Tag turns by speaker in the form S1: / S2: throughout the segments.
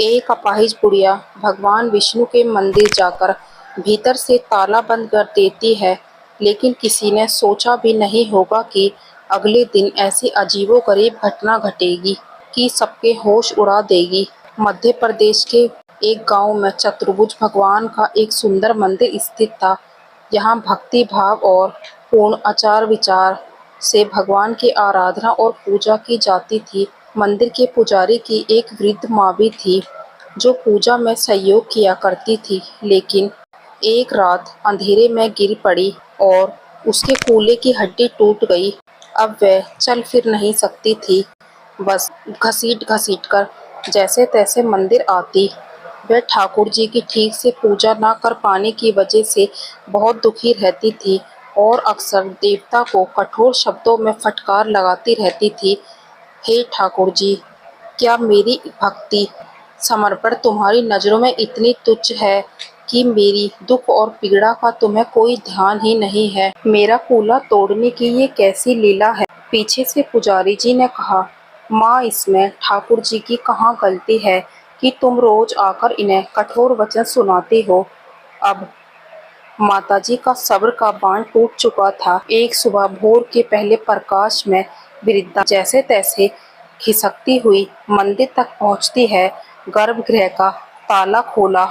S1: एक अपाहिज बुढ़िया भगवान विष्णु के मंदिर जाकर भीतर से ताला बंद कर देती है, लेकिन किसी ने सोचा भी नहीं होगा कि अगले दिन ऐसी अजीबोगरीब घटना घटेगी कि सबके होश उड़ा देगी। मध्य प्रदेश के एक गांव में चतुर्भुज भगवान का एक सुंदर मंदिर स्थित था। यहाँ भक्ति भाव और पूर्ण आचार विचार से भगवान की आराधना और पूजा की जाती थी। मंदिर के पुजारी की एक वृद्ध माँ भी थी, जो पूजा में सहयोग किया करती थी, लेकिन एक रात अंधेरे में गिर पड़ी और उसके कूल्हे की हड्डी टूट गई। अब वह चल फिर नहीं सकती थी, बस घसीट-घसीट कर जैसे तैसे मंदिर आती। वह ठाकुर जी की ठीक से पूजा न कर पाने की वजह से बहुत दुखी रहती थी और अक्सर देवता को कठोर शब्दों में फटकार लगाती रहती थी। हे ठाकुर जी, क्या मेरी भक्ति समर्पण तुम्हारी नज़रों में इतनी तुच्छ है कि मेरी दुख और पीड़ा का तुम्हें कोई ध्यान ही नहीं है? मेरा कूल्हा तोड़ने की ये कैसी लीला है? पीछे से पुजारी जी ने कहा, माँ, इसमें ठाकुर जी की कहाँ गलती है कि तुम रोज आकर इन्हें कठोर वचन सुनाती हो। अब माताजी का सब्र का बांध टूट चुका था। एक सुबह भोर के पहले प्रकाश में वृद्धा जैसे तैसे खिसकती हुई मंदिर तक पहुंचती है। गर्भगृह का ताला खोला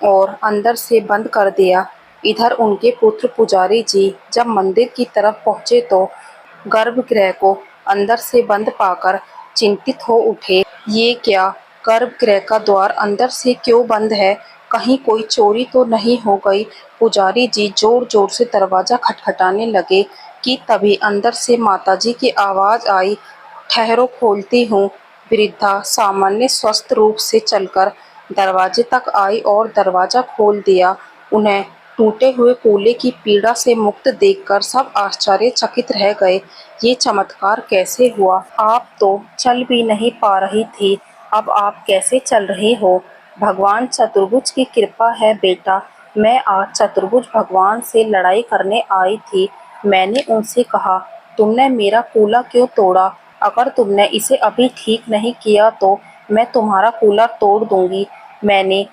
S1: और अंदर से बंद कर दिया। इधर उनके पुत्र पुजारी जी जब मंदिर की तरफ पहुंचे तो गर्भगृह को अंदर से बंद पाकर चिंतित हो उठे। ये क्या, गर्भगृह का द्वार अंदर से क्यों बंद है? कहीं कोई चोरी तो नहीं हो गई? पुजारी जी जोर जोर से दरवाजा खटखटाने लगे कि तभी अंदर से माताजी की आवाज आई, ठहरो, खोलती हूँ। वृद्धा सामान्य स्वस्थ रूप से चलकर दरवाजे तक आई और दरवाजा खोल दिया। उन्हें टूटे हुए कूल्हे की पीड़ा से मुक्त देखकर सब आश्चर्यचकित रह गए। ये चमत्कार कैसे हुआ? आप तो चल भी नहीं पा रही थी, अब आप कैसे चल रही हो? भगवान चतुर्भुज की कृपा है बेटा। मैं आज चतुर्भुज भगवान से लड़ाई करने आई थी। मैंने उनसे कहा, तुमने मेरा कूल्हा क्यों तोड़ा? अगर तुमने इसे अभी ठीक नहीं किया तो मैं तुम्हारा कूल्हा तोड़ दूंगी। मैंने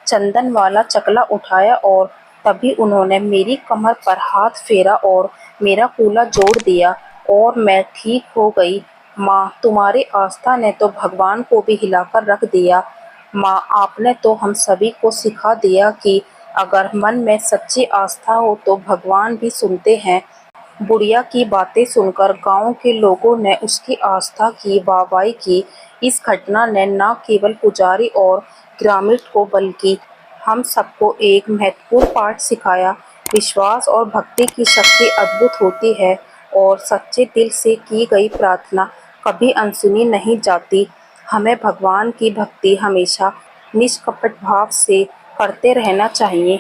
S1: चंदन वाला चकला उठाया और तभी उन्होंने मेरी कमर पर हाथ फेरा और मेरा कूल्हा जोड़ दिया और मैं ठीक हो गई। माँ, तुम्हारी आस्था ने तो भगवान को भी हिलाकर रख दिया। माँ, आपने तो हम सभी को सिखा दिया कि अगर मन में सच्ची आस्था हो तो भगवान भी सुनते हैं। बुढ़िया की बातें सुनकर गांव के लोगों ने उसकी आस्था की वाहवाही की। इस घटना ने न केवल पुजारी और ग्रामीण को बल्कि हम सबको एक महत्वपूर्ण पाठ सिखाया। विश्वास और भक्ति की शक्ति अद्भुत होती है और सच्चे दिल से की गई प्रार्थना कभी अनसुनी नहीं जाती। हमें भगवान की भक्ति हमेशा निष्कपट भाव से करते रहना चाहिए।